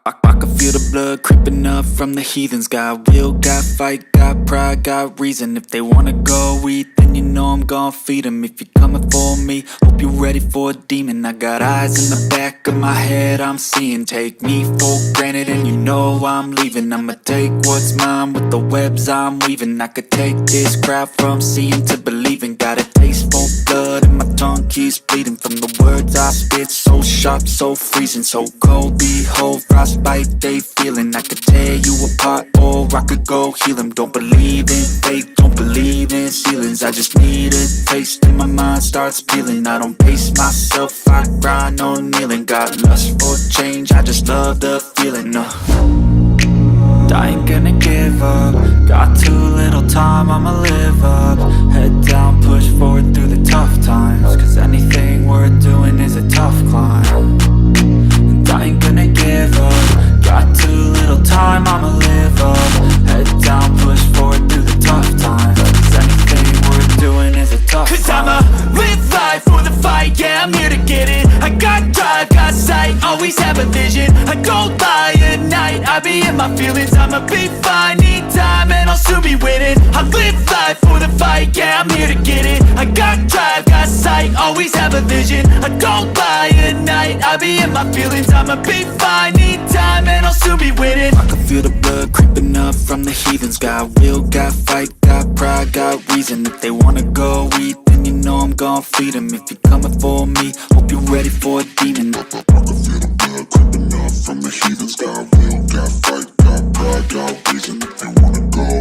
I can feel the blood creeping up from the heathens. Got will, got fight, got pride, got reason. If they wanna go eat, then you know I'm gon' feed them. If you're coming for me, hope you're ready for a demon. I got eyes in the back of my head, I'm seeing. Take me for granted and you know I'm leaving. I'ma take what's mine with the webs I'm weaving. I could take this crowd from seeing to believing. Got a taste for blood and my tongue keeps bleeding from the words I spit. So sharp, so freezing, so cold. Behold, frostbite they feeling. I could tear you apart or I could go heal them. Don't believe in fate, don't believe in ceilings. I just need a taste and my mind starts peeling. I don't pace myself, I grind on kneeling. Got lust for change, I just love the feeling. I ain't gonna give up. Got too little time, I'ma live up. Head down, push forward through the tough times. Cause anything worth doing is a tough climb. And I ain't gonna give up. Got too little time, I'ma live up. Head down, push forward through the tough times. Cause anything worth doing is a tough climb. Cause I'ma live life for the fight, yeah, I'm here to get it. I got drive, got sight, always have a vision. I don't lie at night, I be in my feelings. I'ma be fine, need time and I'll soon be winning. I live life for the fight, yeah, I'm here to get it. I got drive, got sight, always have a vision. I don't lie at night, I be in my feelings. I'ma be fine, need time and I'll soon be winning. I can feel the blood creeping up from the heathens. Got will, got fight, got pride, got reason. If they wanna go eat, then you know I'm gon' feed them. If you're coming for me, hope you're ready for a demon.